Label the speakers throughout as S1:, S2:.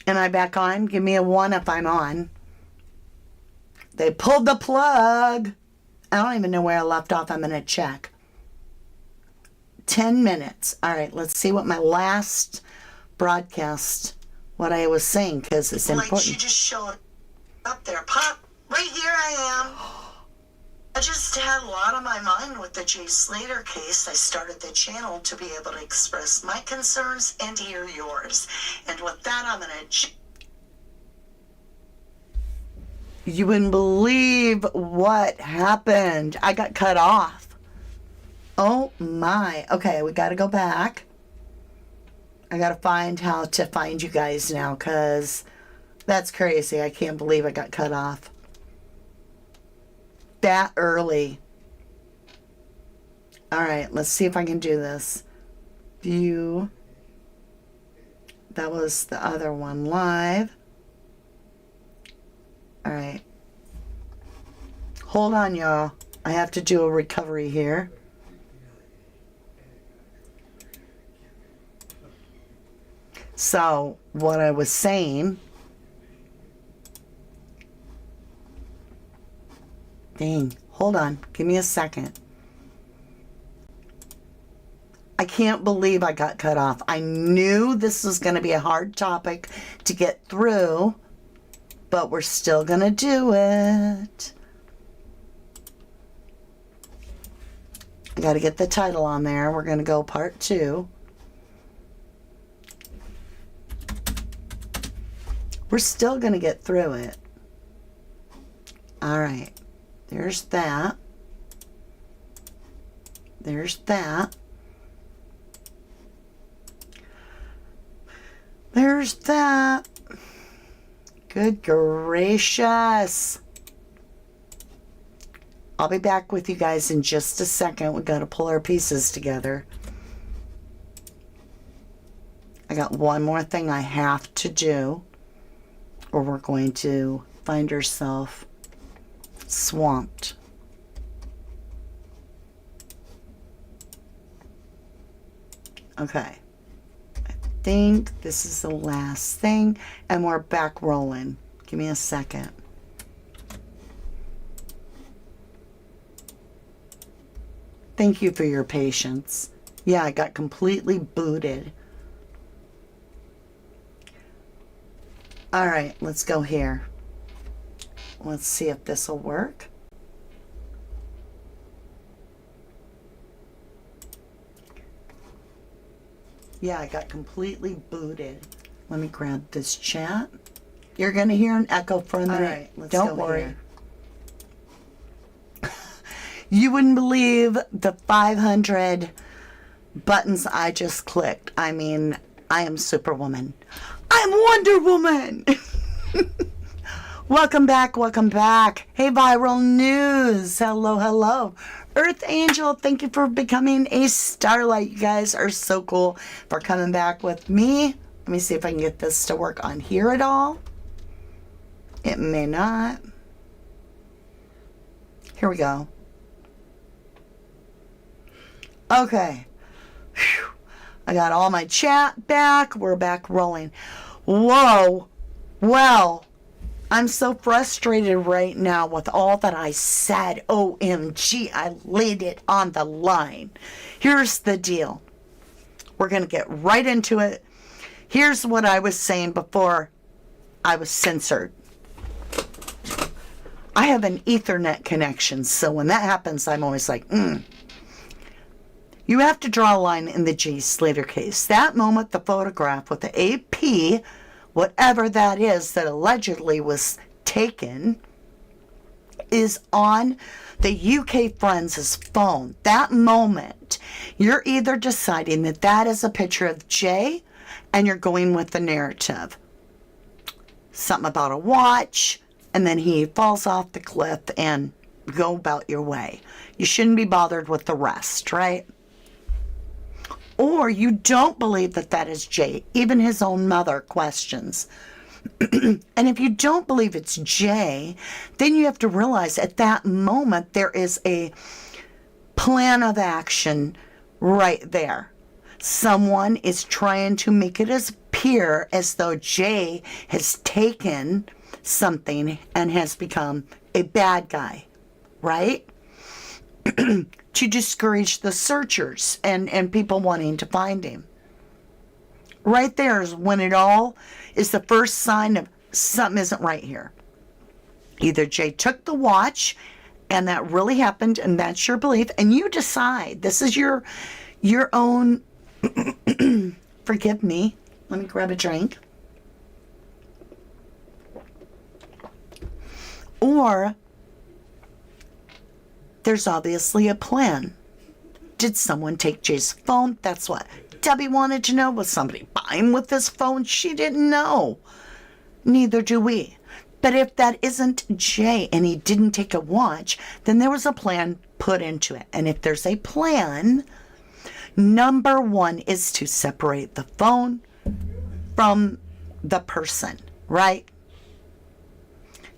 S1: Am I back on? Give me a 1 if I'm on. They pulled the plug. I don't even know where I left off. I'm going to check. 10 minutes. All right, let's see what my last broadcast, what I was saying, because it's important.
S2: Like, you just showed up there. Pop, right here I am. I just had a lot on my mind with the Jay Slater case. I started the channel to be able to express my concerns and hear yours. And with that, I'm going to...
S1: You wouldn't believe what happened. I got cut off. Oh my. Okay, we got to go back. I got to find how to find you guys now, because that's crazy. I can't believe I got cut off that early. All right, let's see if I can do this. View. That was the other one, live. All right. Hold on, y'all. I have to do a recovery here. So, what I was saying... Dang, hold on. Give me a second. I can't believe I got cut off. I knew this was going to be a hard topic to get through, but we're still going to do it. I got to get the title on there. We're going to go part 2. We're still going to get through it. All right. There's that. There's that. There's that. Good gracious. I'll be back with you guys in just a second. We've got to pull our pieces together. I got one more thing I have to do, or we're going to find ourselves swamped. Okay. I think this is the last thing, and we're back rolling. Give me a second. Thank you for your patience. Yeah, I got completely booted. All right, let's go here. Let's see if this will work. Yeah, I got completely booted. Let me grab this chat. You're going to hear an echo for a minute. All right, let's Don't worry. Here. You wouldn't believe the 500 buttons I just clicked. I mean, I am Superwoman. I'm Wonder Woman. Welcome back, welcome back. Hey, Viral News. Hello, hello. Earth Angel, thank you for becoming a starlight. You guys are so cool for coming back with me. Let me see if I can get this to work on here at all. It may not. Here we go. Okay. Whew. I got all my chat back. We're back rolling. Whoa. Well, I'm so frustrated right now with all that I said. OMG, I laid it on the line. Here's the deal. We're going to get right into it. Here's what I was saying before I was censored. I have an Ethernet connection, so when that happens, I'm always like, You have to draw a line in the Jay Slater case. That moment, the photograph with the AP, whatever that is that allegedly was taken, is on the UK friend's phone. That moment, you're either deciding that that is a picture of Jay and you're going with the narrative. Something about a watch, and then he falls off the cliff and go about your way. You shouldn't be bothered with the rest, right? Or you don't believe that that is Jay. Even his own mother questions. And if you don't believe it's Jay, then you have to realize at that moment there is a plan of action right there. Someone is trying to make it as appear as though Jay has taken something and has become a bad guy, right? To discourage the searchers and people wanting to find him. Right there is when it all is the first sign of something isn't right here. Either Jay took the watch and that really happened and that's your belief, and you decide. This is your own forgive me. Let me grab a drink. Or there's obviously a plan. Did someone take Jay's phone? That's what Debbie wanted to know. Was somebody buying with this phone? She didn't know. Neither do we. But if that isn't Jay and he didn't take a watch, then there was a plan put into it. And if there's a plan, number one is to separate the phone from the person, right?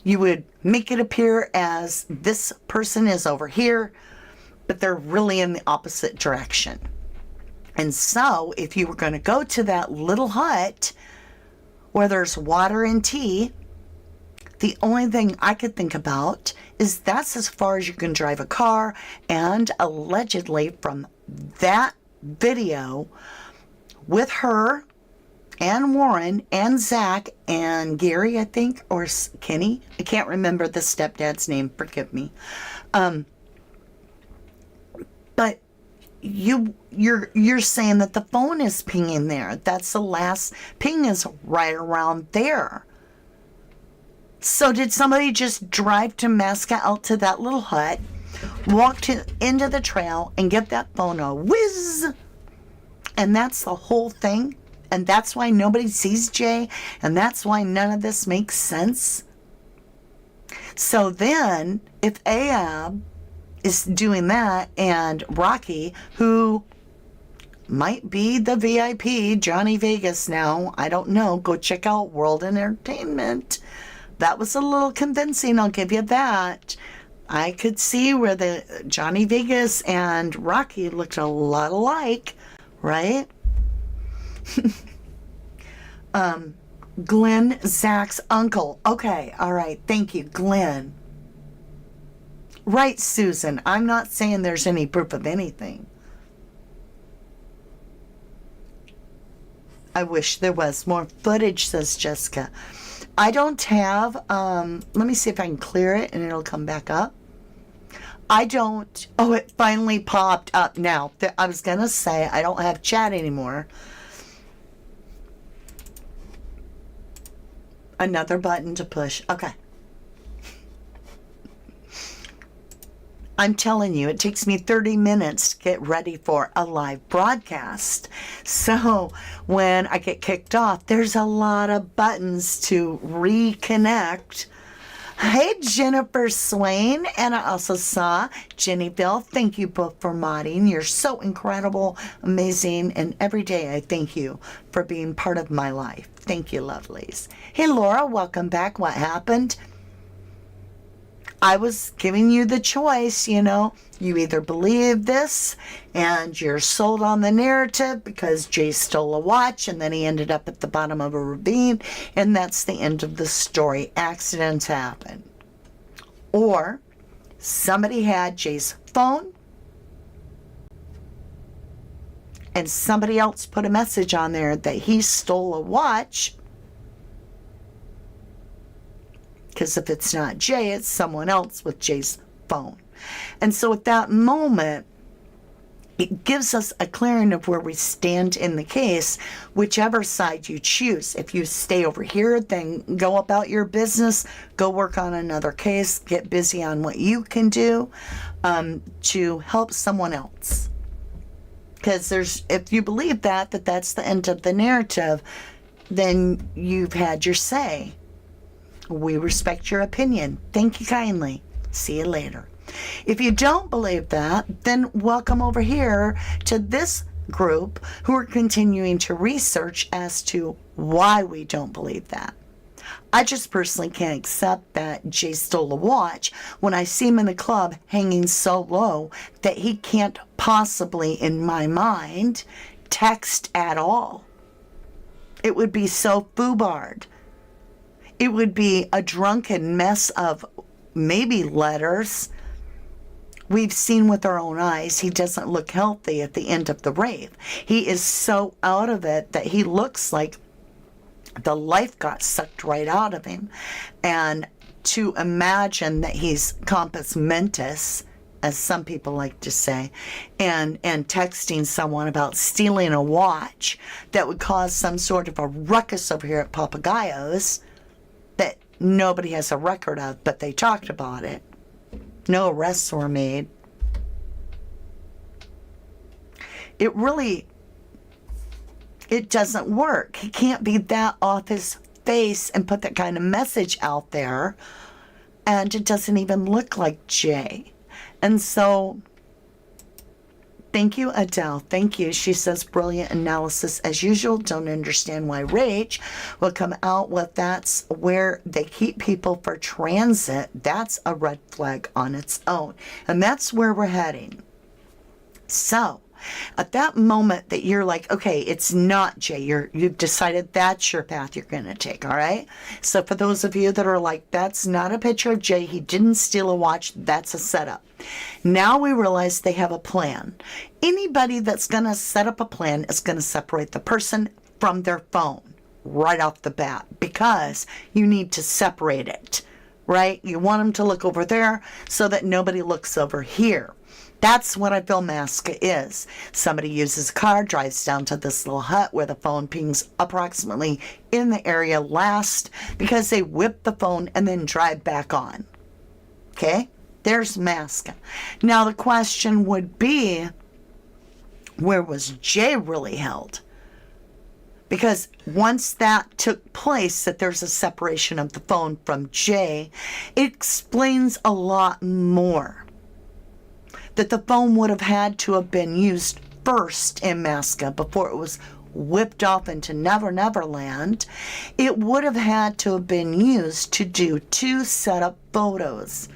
S1: You would make it appear as this person is over here, but they're really in the opposite direction. And so if you were going to go to that little hut where there's water and tea, the only thing I could think about is that's as far as you can drive a car. And allegedly from that video with her and Warren and Zach and Gary, I think, or Kenny. I can't remember the stepdad's name. Forgive me. But you're saying that the phone is pinging there. That's the last ping is right around there. So did somebody just drive to Mascot out to that little hut, walk into the trail, and get that phone a whiz? And that's the whole thing? And that's why nobody sees Jay? And that's why none of this makes sense? So then, if Ahab is doing that, and Rocky, who might be the VIP, Johnny Vegas now, I don't know, go check out World Entertainment. That was a little convincing, I'll give you that. I could see where the Johnny Vegas and Rocky looked a lot alike, right? Glenn, Zach's uncle. Okay, all right, thank you, Glenn. Right, Susan, I'm not saying there's any proof of anything. I wish there was more footage, says Jessica. I don't have, let me see if I can clear it and it'll come back up. I don't, oh, it finally popped up now. I was going to say I don't have chat anymore. Another button to push. Okay. I'm telling you, it takes me 30 minutes to get ready for a live broadcast. So when I get kicked off, there's a lot of buttons to reconnect. Hey, Jennifer Swain. And I also saw Jenny Bill. Thank you both for modding. You're so incredible, amazing. And every day I thank you for being part of my life. Thank you, lovelies. Hey, Laura, welcome back. What happened? I was giving you the choice, you know. You either believe this and you're sold on the narrative because Jay stole a watch and then he ended up at the bottom of a ravine and that's the end of the story. Accidents happen. Or somebody had Jay's phone and somebody else put a message on there that he stole a watch. Because if it's not Jay, it's someone else with Jay's phone. And so at that moment, it gives us a clearing of where we stand in the case, whichever side you choose. If you stay over here, then go about your business, go work on another case, get busy on what you can do to help someone else. Because if you believe that's the end of the narrative, then you've had your say. We respect your opinion. Thank you kindly. See you later. If you don't believe that, then welcome over here to this group who are continuing to research as to why we don't believe that. I just personally can't accept that Jay stole a watch when I see him in the club hanging so low that he can't possibly, in my mind, text at all. It would be so foobarred. It would be a drunken mess of maybe letters. We've seen with our own eyes he doesn't look healthy at the end of the rave. He is so out of it that he looks like the life got sucked right out of him. And to imagine that he's compos mentis, as some people like to say, and texting someone about stealing a watch that would cause some sort of a ruckus over here at Papagayos that nobody has a record of, but they talked about it. No arrests were made. It doesn't work. He can't be that off his face and put that kind of message out there. And it doesn't even look like Jay. And so, thank you, Adele. Thank you. She says, brilliant analysis as usual. Don't understand why Rach will come out with that's where they keep people for transit. That's a red flag on its own. And that's where we're heading. So, at that moment that you're like, okay, it's not Jay, you've decided that's your path you're going to take, all right? So for those of you that are like, that's not a picture of Jay, he didn't steal a watch, that's a setup. Now we realize they have a plan. Anybody that's going to set up a plan is going to separate the person from their phone right off the bat because you need to separate it, right? You want them to look over there so that nobody looks over here. That's what I feel Masca is. Somebody uses a car, drives down to this little hut where the phone pings approximately in the area last because they whip the phone and then drive back on. Okay? There's Masca. Now the question would be, where was Jay really held? Because once that took place, that there's a separation of the phone from Jay, it explains a lot more. That the phone would have had to have been used first in Masca before it was whipped off into Never Never Land. It would have had to have been used to do two setup photos.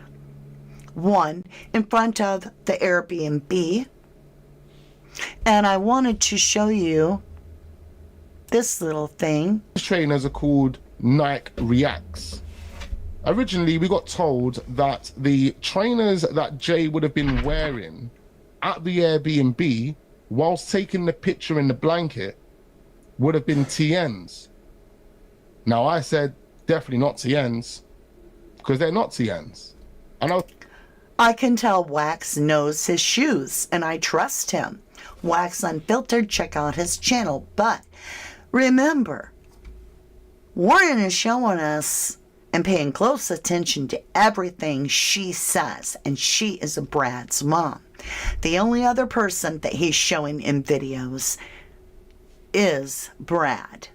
S1: One in front of the Airbnb. And I wanted to show you this little thing.
S3: These trainers are called Nike Reacts. Originally, we got told that the trainers that Jay would have been wearing at the Airbnb whilst taking the picture in the blanket would have been TNs. Now, I said definitely not TNs because they're not TNs.
S1: I can tell Wax knows his shoes, and I trust him. Wax Unfiltered, check out his channel. But remember, Warren is showing us and paying close attention to everything she says, and she is Brad's mom. The only other person that he's showing in videos is Brad.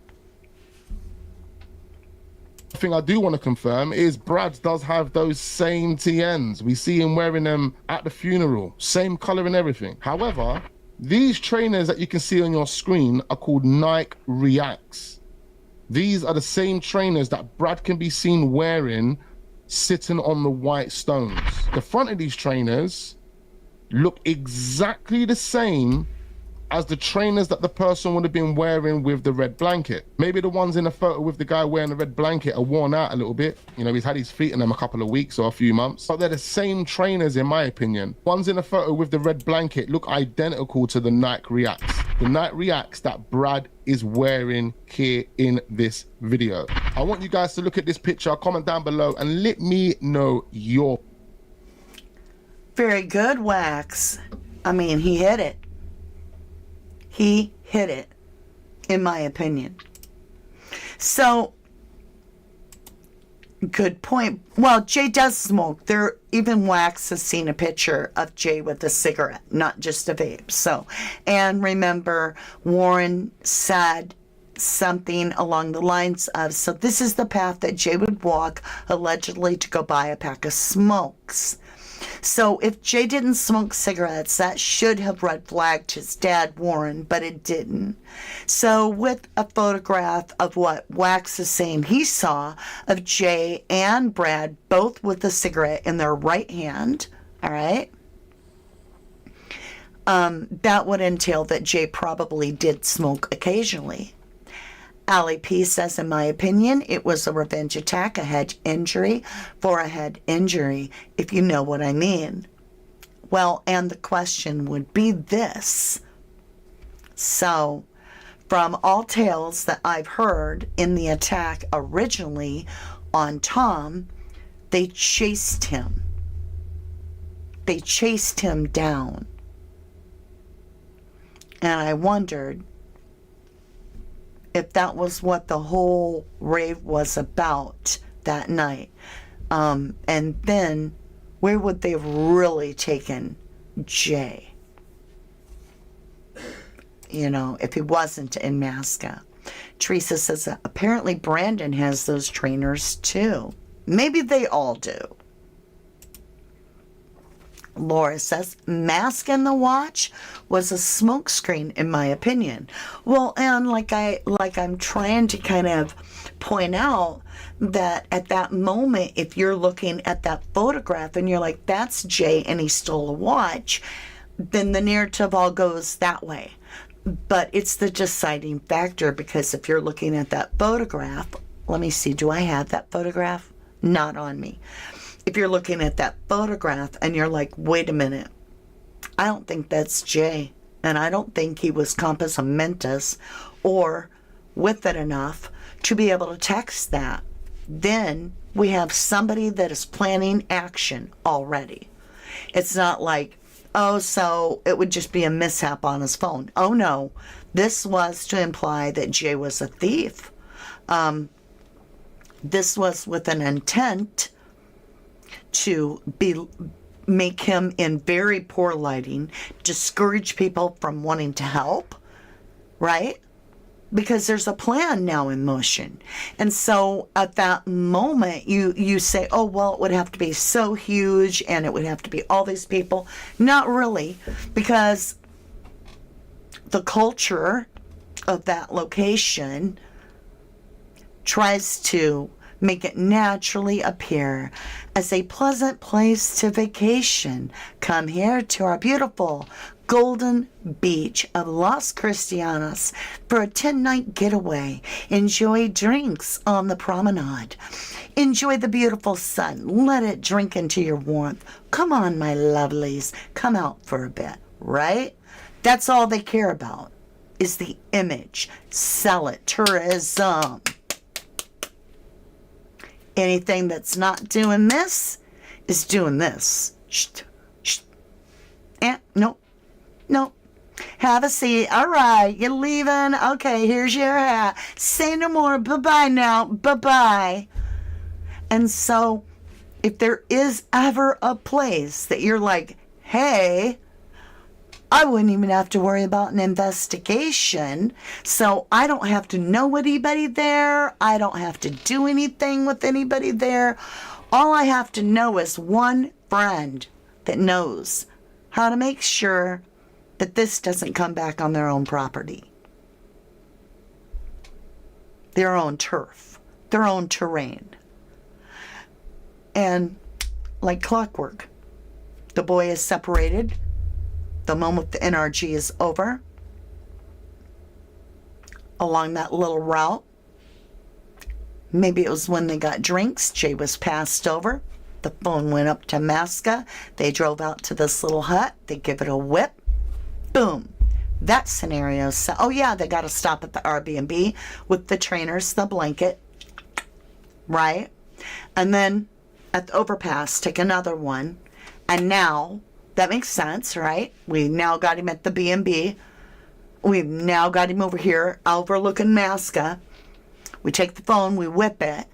S3: The thing I do want to confirm is Brad does have those same TNs. We see him wearing them at the funeral, same color and everything. However, these trainers that you can see on your screen are called Nike Reacts. These are the same trainers that Brad can be seen wearing sitting on the white stones. The front of these trainers look exactly the same as the trainers that the person would have been wearing with the red blanket. Maybe the ones in the photo with the guy wearing the red blanket are worn out a little bit. You know, he's had his feet in them a couple of weeks or a few months, but they're the same trainers in my opinion. Ones in the photo with the red blanket look identical to the Nike Reacts. The Nike Reacts that Brad is wearing here in this video. I want you guys to look at this picture, comment down below and let me know your...
S1: Very good, Wax. I mean, he hit it. He hit it, in my opinion. So, good point. Well, Jay does smoke. Even Wax has seen a picture of Jay with a cigarette, not just a vape. So, and remember, Warren said something along the lines of, so this is the path that Jay would walk, allegedly to go buy a pack of smokes. So if Jay didn't smoke cigarettes, that should have red flagged his dad, Warren, but it didn't. So with a photograph of what Wax is saying he saw of Jay and Brad, both with a cigarette in their right hand, all right, that would entail that Jay probably did smoke occasionally. Allie P says, in my opinion, it was a revenge attack, a head injury for a head injury, if you know what I mean. Well, and the question would be this. So, from all tales that I've heard in the attack originally on Tom, they chased him. They chased him down. And I wondered if that was what the whole rave was about that night. And then, where would they have really taken Jay? You know, if he wasn't in Masca. Teresa says that apparently Brandon has those trainers too. Maybe they all do. Laura says, Mask and the Watch was a smokescreen, in my opinion. Well, and like I'm trying to kind of point out that at that moment, if you're looking at that photograph and you're like, that's Jay and he stole a watch, then the narrative all goes that way. But it's the deciding factor, because if you're looking at that photograph, let me see, do I have that photograph? Not on me. If you're looking at that photograph and you're like, wait a minute, I don't think that's Jay, and I don't think he was compos mentis or with it enough to be able to text that, then we have somebody that is planning action already. It's not like, oh, so it would just be a mishap on his phone. Oh no, this was to imply that Jay was a thief. This was with an intent to make him in very poor lighting, discourage people from wanting to help, right? Because there's a plan now in motion. And so at that moment, you say, oh, well, it would have to be so huge and it would have to be all these people. Not really, because the culture of that location tries to make it naturally appear as a pleasant place to vacation. Come here to our beautiful golden beach of Las Cristianas for a 10-night getaway. Enjoy drinks on the promenade. Enjoy the beautiful sun. Let it drink into your warmth. Come on, my lovelies. Come out for a bit, right? That's all they care about, is the image. Sell it. Tourism. Anything that's not doing this is doing this. Nope. Nope. Have a seat. All right, you're leaving. Okay, here's your hat. Say no more. Bye-bye now. Bye-bye. And so, if there is ever a place that you're like, hey, I wouldn't even have to worry about an investigation, so I don't have to know anybody there. I don't have to do anything with anybody there. All I have to know is one friend that knows how to make sure that this doesn't come back on their own property, their own turf, their own terrain. And like clockwork, the boy is separated the moment the NRG is over along that little route. Maybe it was when they got drinks. Jay was passed over. The phone went up to Masca. They drove out to this little hut. They give it a whip. Boom. That scenario. Oh yeah, they got to stop at the Airbnb with the trainers, the blanket, right? And then at the overpass, take another one. And now, that makes sense, right? We now got him at the B&B. We've now got him over here overlooking Masca. We take the phone, we whip it.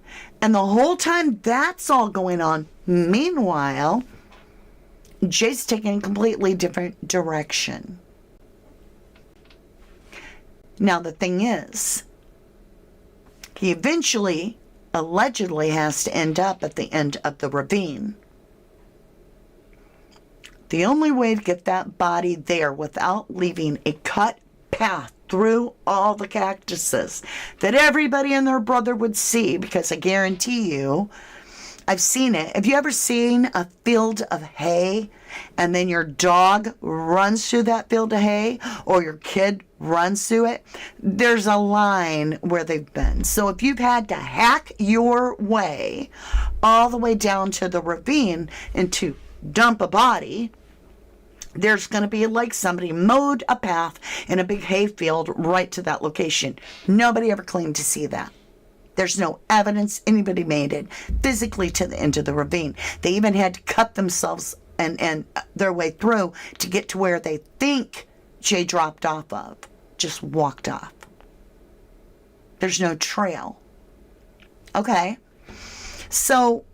S1: And the whole time that's all going on, meanwhile, Jay's taking a completely different direction. Now the thing is, he eventually, allegedly, has to end up at the end of the ravine. The only way to get that body there without leaving a cut path through all the cactuses that everybody and their brother would see, because I guarantee you, I've seen it. Have you ever seen a field of hay and then your dog runs through that field of hay, or your kid runs through it, there's a line where they've been. So if you've had to hack your way all the way down to the ravine and to dump a body, there's going to be like somebody mowed a path in a big hayfield right to that location. Nobody ever claimed to see that. There's no evidence anybody made it physically to the end of the ravine. They even had to cut themselves and their way through to get to where they think Jay dropped off of. Just walked off. There's no trail. Okay. So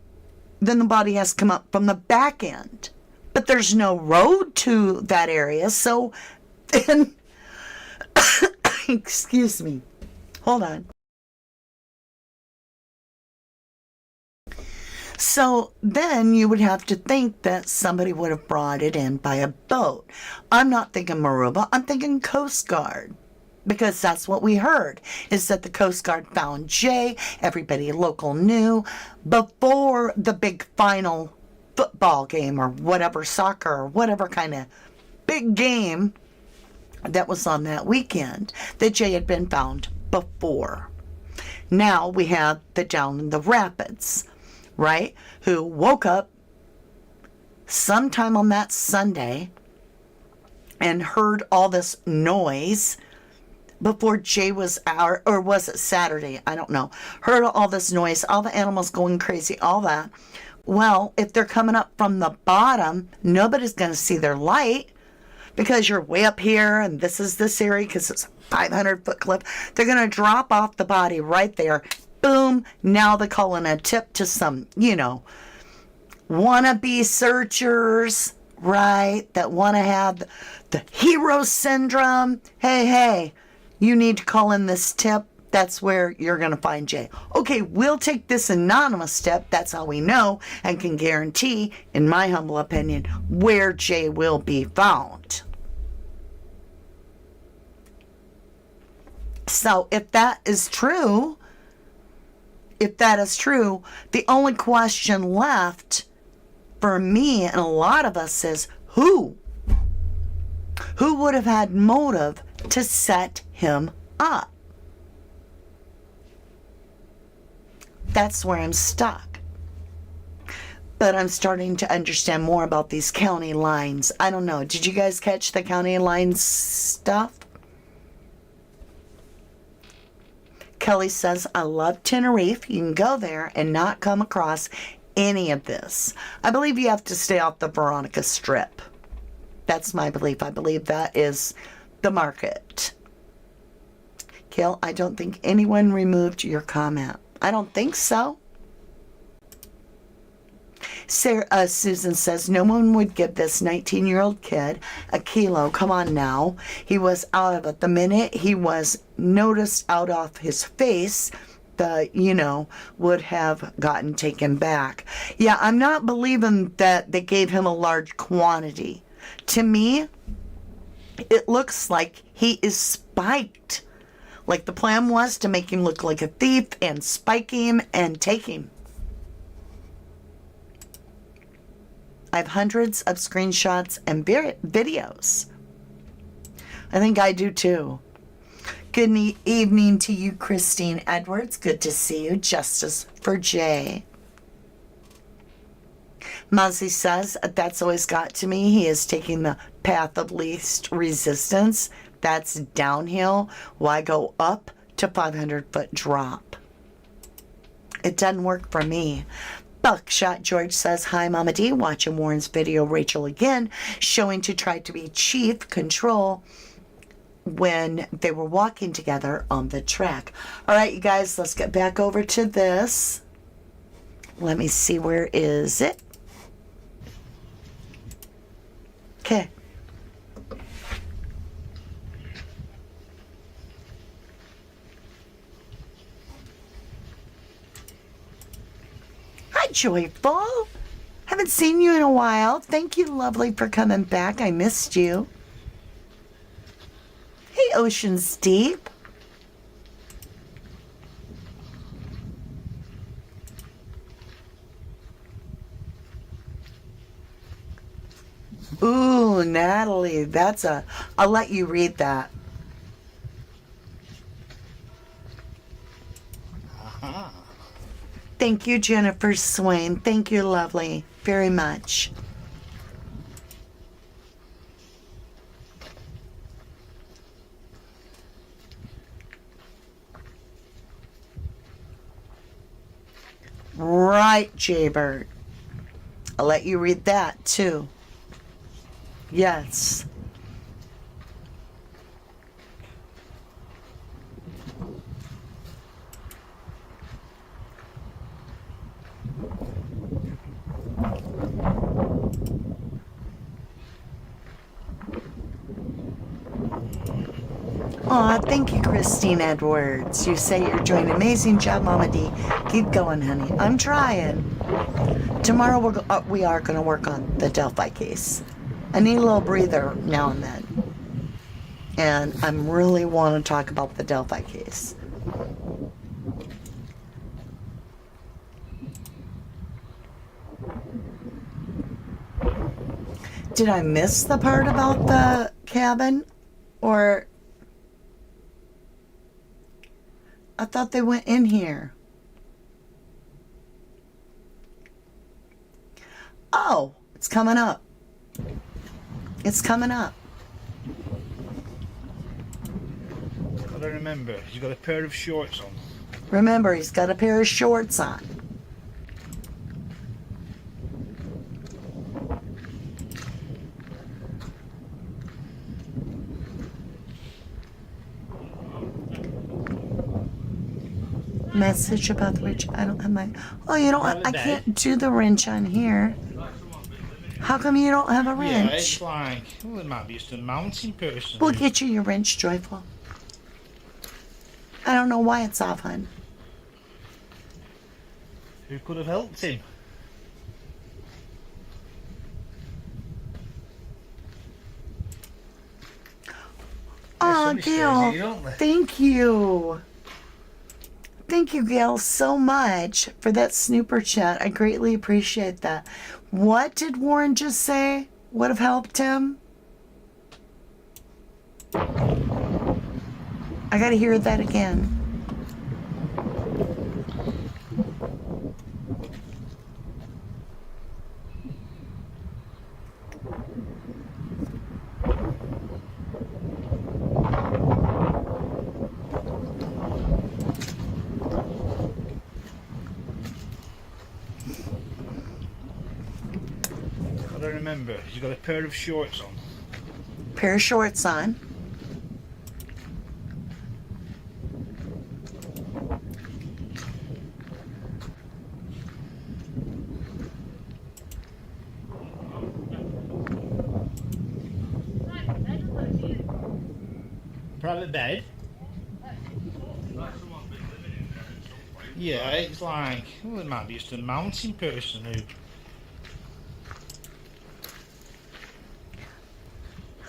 S1: then the body has to come up from the back end. But there's no road to that area. So then, excuse me. Hold on. So then you would have to think that somebody would have brought it in by a boat. I'm not thinking Maruba, I'm thinking Coast Guard. Because that's what we heard, is that the Coast Guard found Jay. Everybody local knew before the big final football game or whatever, soccer or whatever kind of big game that was on that weekend, that Jay had been found before. Now we have the down in the rapids, right, who woke up sometime on that Sunday and heard all this noise before Jay was out, or was it Saturday? I don't know. Heard all this noise, all the animals going crazy, all that. Well, if they're coming up from the bottom, nobody's going to see their light because you're way up here and this is this area because it's a 500-foot cliff. They're going to drop off the body right there. Boom. Now they're calling a tip to some, wannabe searchers, right? That want to have the hero syndrome. Hey, you need to call in this tip. That's where you're going to find Jay. Okay, we'll take this anonymous step. That's how we know and can guarantee, in my humble opinion, where Jay will be found. So if that is true, the only question left for me and a lot of us is who? Who would have had motive to set him up? That's where I'm stuck. But I'm starting to understand more about these county lines. I don't know. Did you guys catch the county lines stuff? Kelly says, I love Tenerife. You can go there and not come across any of this. I believe you have to stay off the Veronica Strip. That's my belief. I believe that is the market. Kill, I don't think anyone removed your comment. I don't think so. Susan says, no one would give this 19-year-old kid a kilo. Come on now. He was out of it. The minute he was noticed out off his face, would have gotten taken back. Yeah, I'm not believing that they gave him a large quantity. To me, it looks like he is spiked. Like the plan was to make him look like a thief and spike him and take him. I have hundreds of screenshots and videos. I think I do too. Good evening to you, Christine Edwards. Good to see you. Justice for Jay. Muzzy says, that's always got to me. He is taking the path of least resistance. That's downhill. Why go up to 500-foot drop? It doesn't work for me. Buckshot George says, hi, Mama D. Watching Warren's video, Rachel again, showing to try to be chief control when they were walking together on the track. All right, you guys, let's get back over to this. Let me see, where is it? Okay. Hi, Joyful. Haven't seen you in a while. Thank you, lovely, for coming back. I missed you. Hey, Ocean's Deep. Ooh, Natalie, I'll let you read that. Thank you, Jennifer Swain. Thank you, lovely, very much. Right, Jaybird. I'll let you read that too. Yes. Aw, thank you, Christine Edwards. You say you're doing an amazing job, Mama D. Keep going, honey. I'm trying. Tomorrow we are going to work on the Delphi case. I need a little breather now and then. And I really want to talk about the Delphi case. Did I miss the part about the cabin? Or I thought they went in here. Oh, it's coming up. It's coming up.
S4: Gotta remember, he's got a pair of shorts on.
S1: Remember, he's got a pair of shorts on. Message about the wrench. I don't have my. Oh, you don't. I can't do the wrench on here. How come you don't have a wrench?
S4: Yeah, it's like, well, it might be just a mounting person.
S1: We'll get you your wrench, Joyful. I don't know why it's off, hon.
S4: Who could have helped him?
S1: Oh,
S4: somebody stays
S1: Gail,
S4: here, don't they?
S1: thank you. Thank you, Gail, so much for that snooper chat. I greatly appreciate that. What did Warren just say would have helped him? I gotta hear that again.
S4: Gotta remember, he's got a pair of shorts on.
S1: Pair of shorts on.
S4: Private bed? Yeah, it's like, well, it might be just a mounting person who...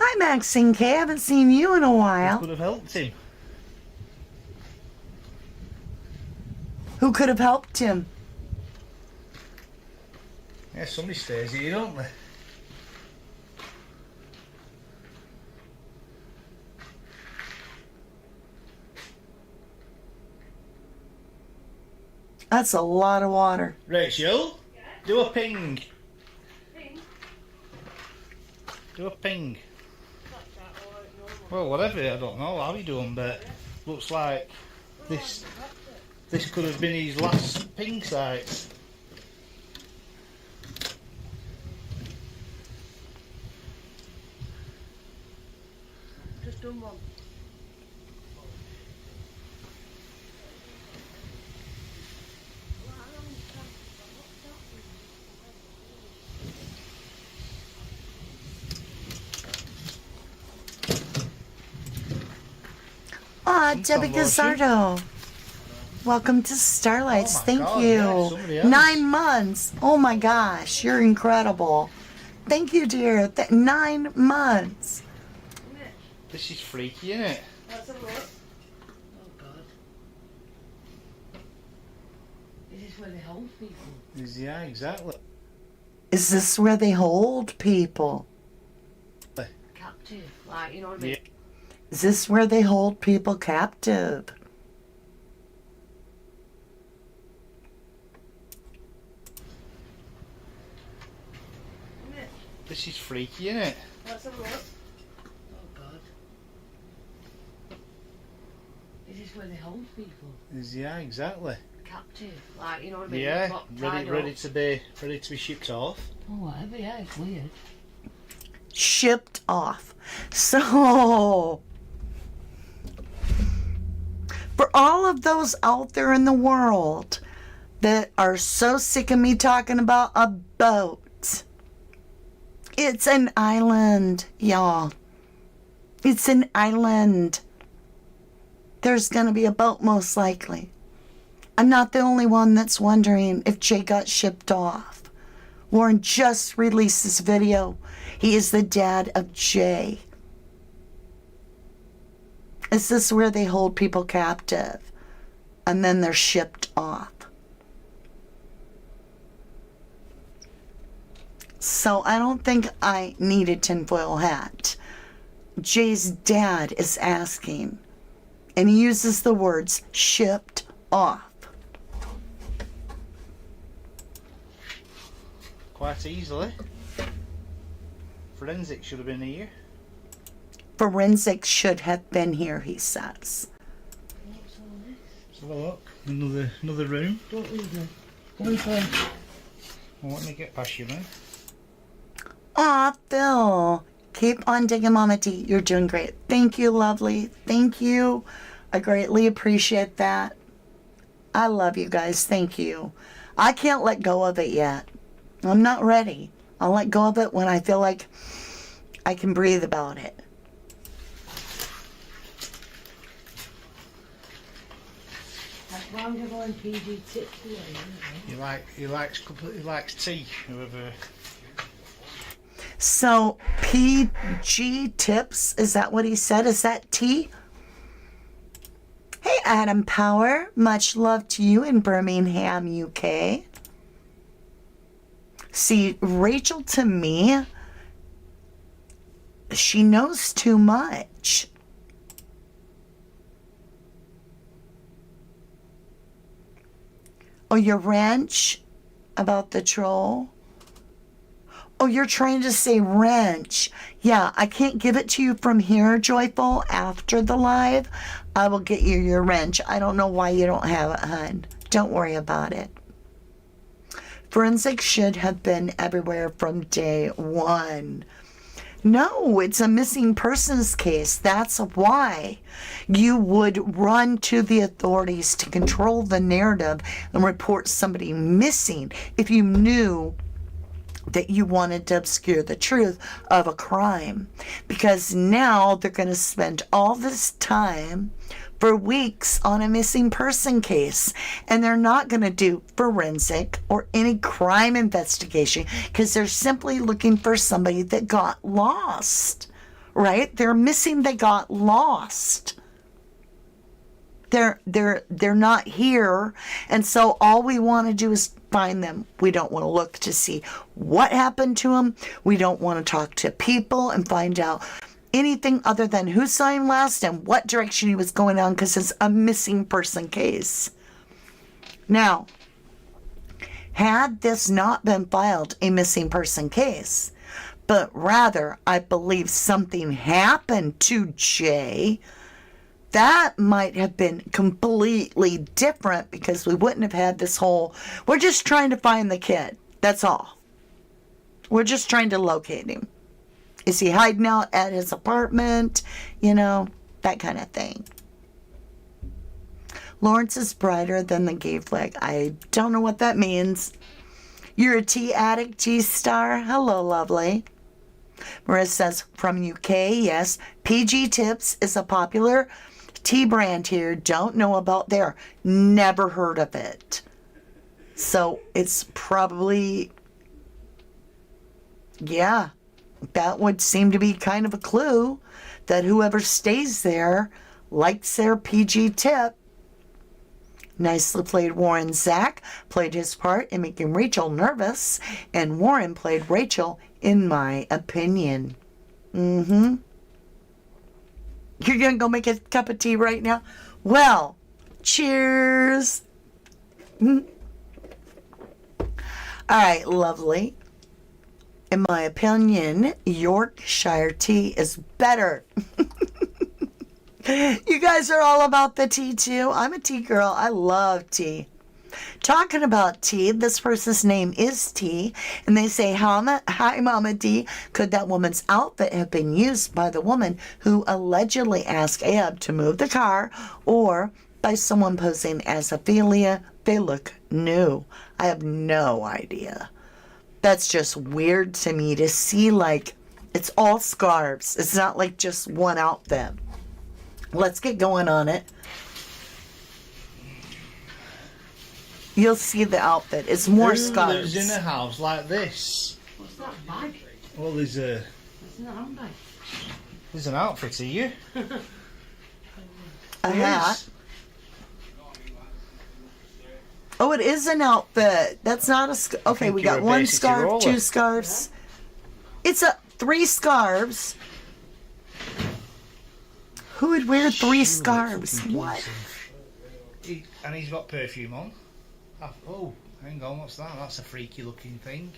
S1: Hi, Maxine K. I haven't seen you in a while.
S4: could have helped him.
S1: Who could have helped him?
S4: Yeah, somebody stays here, don't they?
S1: That's a lot of water.
S4: Rachel, do a ping. Do a ping. Well, whatever, I don't know how you do them, but looks like this could have been his last ping site.
S5: Just done one.
S1: Ah, Debbie Gazzardo. Welcome to Starlights.
S4: Oh my
S1: Thank
S4: God,
S1: you.
S4: yeah, somebody else.
S1: 9 months. Oh my gosh, you're incredible. Thank you, dear. 9 months.
S4: This is freaky, isn't it?
S5: Let's have a look. Oh God. Is this where they hold people?
S4: Yeah, exactly.
S1: Is this where they hold people?
S5: Captive. Like, you know what I mean?
S4: Yeah.
S1: Is this where they hold people captive?
S4: This is freaky, isn't it?
S5: Let's have a look. Oh God. Is this where they hold people?
S4: Yeah, exactly.
S5: Captive. Like, you know what I mean?
S4: Yeah,
S5: Not tied
S4: ready
S5: up.
S4: to be shipped off.
S5: Oh, whatever, yeah, it's weird.
S1: Shipped off. So, for all of those out there in the world that are so sick of me talking about a boat, it's an island, y'all. It's an island. There's going to be a boat, most likely. I'm not the only one that's wondering if Jay got shipped off. Warren just released this video. He is the dad of Jay. Is this where they hold people captive and then they're shipped off? So I don't think I need a tinfoil hat. Jay's dad is asking, and he uses the words shipped off.
S4: Quite easily. Forensic should have been here.
S1: Forensics should have been here, he says.
S5: What's all this?
S4: Let's have a look. Another room.
S5: Don't leave me. Go inside.
S4: Well, let me get past you, man.
S1: Aw, Phil. Keep on digging, Mama T. You're doing great. Thank you, lovely. Thank you. I greatly appreciate that. I love you guys. Thank you. I can't let go of it yet. I'm not ready. I'll let go of it when I feel like I can breathe about it.
S5: Like, why would I go on PG tips today?
S4: He likes tea. Whoever.
S1: So, PG tips, is that what he said? Is that tea? Hey, Adam Power. Much love to you in Birmingham, UK. See, Rachel, to me, she knows too much. Oh, your wrench about the troll? Oh, you're trying to say wrench. Yeah, I can't give it to you from here, Joyful, after the live. I will get you your wrench. I don't know why you don't have it, hun. Don't worry about it. Forensics should have been everywhere from day one. No, it's a missing persons case. That's why you would run to the authorities to control the narrative and report somebody missing if you knew that you wanted to obscure the truth of a crime. Because now they're going to spend all this time for weeks on a missing person case, and they're not going to do forensic or any crime investigation because they're simply looking for somebody that got lost, right? They're missing, they got lost. They're not here, and so all we want to do is find them. We don't want to look to see what happened to them. We don't want to talk to people and find out anything other than who saw him last and what direction he was going on, because it's a missing person case. Now, had this not been filed a missing person case, but rather I believe something happened to Jay, that might have been completely different, because we wouldn't have had this whole, we're just trying to find the kid. That's all. We're just trying to locate him. Is he hiding out at his apartment? You know, that kind of thing. Lawrence is brighter than the gay flag. I don't know what that means. You're a tea addict, G-Star. Hello, lovely. Marissa says, from UK, yes. PG Tips is a popular tea brand here. Don't know about there. Never heard of it. So it's probably, yeah, that would seem to be kind of a clue that whoever stays there likes their PG tip. Nicely played. Warren. Zach played his part in making Rachel nervous, and Warren played Rachel, in my opinion. You're gonna go make a cup of tea right now? Well, cheers. All right, lovely. In my opinion, Yorkshire tea is better. You guys are all about the tea too. I'm a tea girl. I love tea. Talking about tea, this person's name is T, and they say, hi, Mama D. Could that woman's outfit have been used by the woman who allegedly asked Ab to move the car, or by someone posing as Ophelia? They look new. I have no idea. That's just weird to me to see, like, it's all scarves. It's not like just one outfit. Let's get going on it. You'll see the outfit. It's more scarves.
S4: Who lives in a house like this?
S5: What's that bag?
S4: Well, there's
S5: It's not a handbag.
S4: an outfit here.
S1: A hat. Oh, it is an outfit. That's not a okay,
S4: think
S1: we
S4: you're
S1: got
S4: a
S1: one
S4: basic
S1: scarf,
S4: roller.
S1: 2 scarves. It's 3 scarves. Who would wear 3 scarves? What?
S4: And he's got perfume on. Oh, hang on, what's that? That's a freaky looking thing.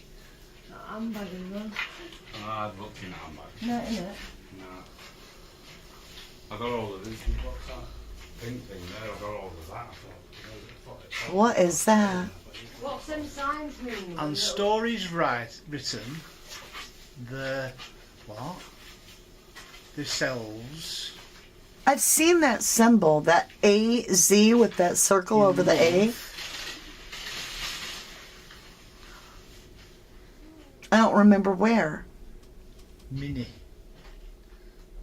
S5: Not a handbag as well.
S6: I've looked in handbag.
S5: No, innit?
S6: No. I got all of this. What's that pink thing there? I got all of that. I thought,
S1: What is that?
S5: What's them signs mean?
S4: And stories written, the what? The cells.
S1: I've seen that symbol, that AZ with that circle over the A. I don't remember where.
S4: Mini.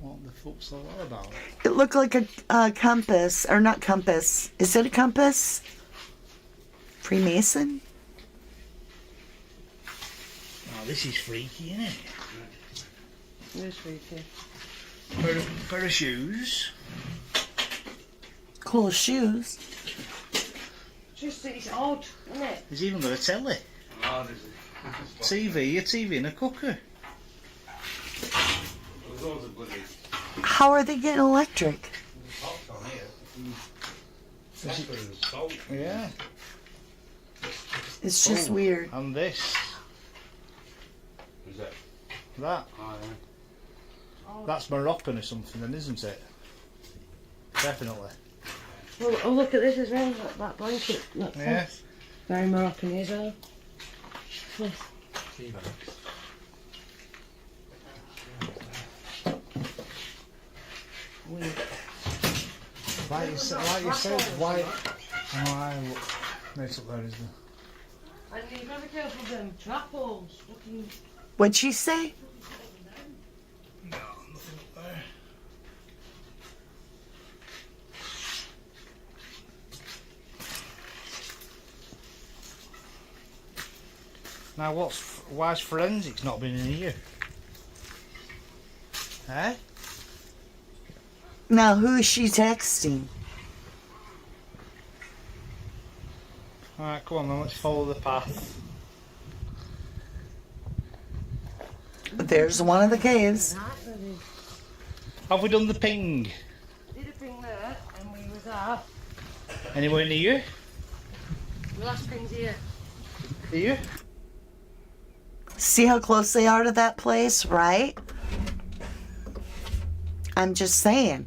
S4: What the fuck's all that about?
S1: It looked like a compass, or not compass. Is it a compass? Freemason?
S4: Oh, this is freaky, isn't it?
S5: It is freaky.
S4: Pair of shoes.
S1: Cool shoes.
S5: Just that it's odd, isn't it?
S4: He's even got a telly.
S6: oh,
S4: A TV and a cooker.
S6: there's loads of bloody
S1: How are they getting electric?
S6: pots on here. Pepper and salt.
S4: Yeah.
S1: It's just
S4: Oh,
S1: weird.
S4: And this.
S6: Is it?
S4: That.
S6: Oh, yeah.
S4: That's Moroccan or something then, isn't it? Definitely.
S5: Well, oh, look at this as well. That blanket. That's
S4: Yeah.
S5: very Moroccan as well. Yes.
S6: Tea bags.
S5: Weird.
S4: Like you said, white. Oh, I look. No, it's up there, isn't it?
S5: And you've got to be careful of them trap holes. Looking.
S1: What'd she say?
S4: No, nothing up there. Now, why's forensics not been in here? Eh?
S1: Now, who is she texting?
S4: Alright, come on then, let's follow the path.
S1: There's one of the caves.
S4: Have we done the ping?
S5: Did a thing there, and we was there.
S4: Anywhere near you?
S5: The last thing's here.
S4: Here?
S1: See how close they are to that place, right? I'm just saying.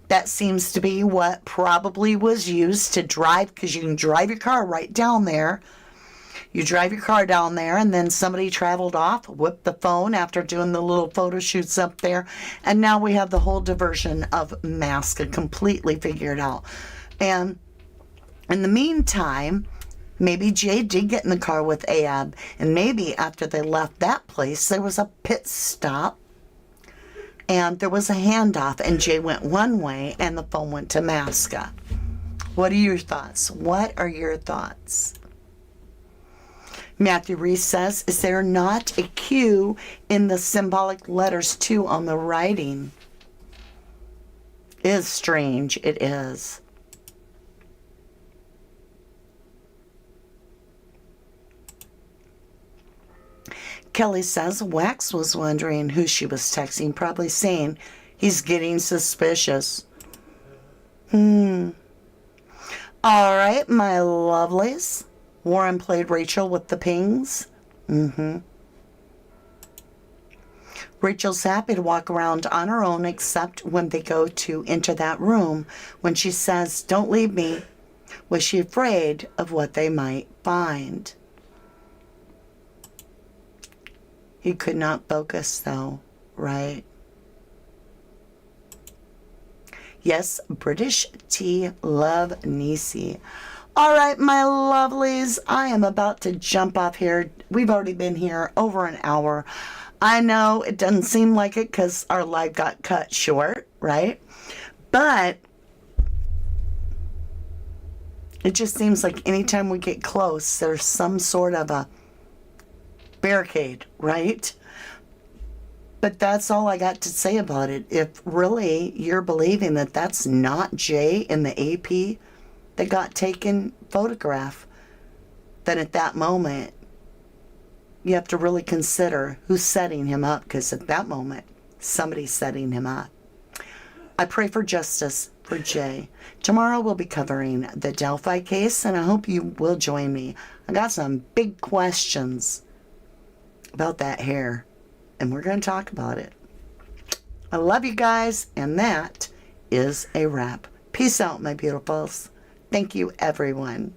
S1: That seems to be what probably was used to drive, because you can drive your car right down there. You drive your car down there, and then somebody traveled off, whipped the phone after doing the little photo shoots up there, and now we have the whole diversion of Masca completely figured out. And in the meantime, maybe Jay did get in the car with Ab, and maybe after they left that place, there was a pit stop, and there was a handoff, and Jay went one way, and the phone went to Masca. What are your thoughts? What are your thoughts? Matthew Reese says, is there not a Q in the symbolic letters too on the writing? It is strange. It is. Kelly says, Wax was wondering who she was texting, probably saying he's getting suspicious. All right, my lovelies. Warren played Rachel with the pings. Rachel's happy to walk around on her own except when they go to enter that room. When she says, "Don't leave me," was she afraid of what they might find? He could not focus though, right? Yes, British tea, love Nisi. All right, my lovelies, I am about to jump off here. We've already been here over an hour. I know it doesn't seem like it because our live got cut short, right? But it just seems like anytime we get close, there's some sort of a barricade, right? But that's all I got to say about it. If really you're believing that that's not Jay in the AP that got taken photograph, then at that moment, you have to really consider who's setting him up, because at that moment, somebody's setting him up. I pray for justice for Jay. Tomorrow we'll be covering the Delphi case, and I hope you will join me. I got some big questions about that hair, and we're going to talk about it. I love you guys, and that is a wrap. Peace out, my beautifuls. Thank you, everyone.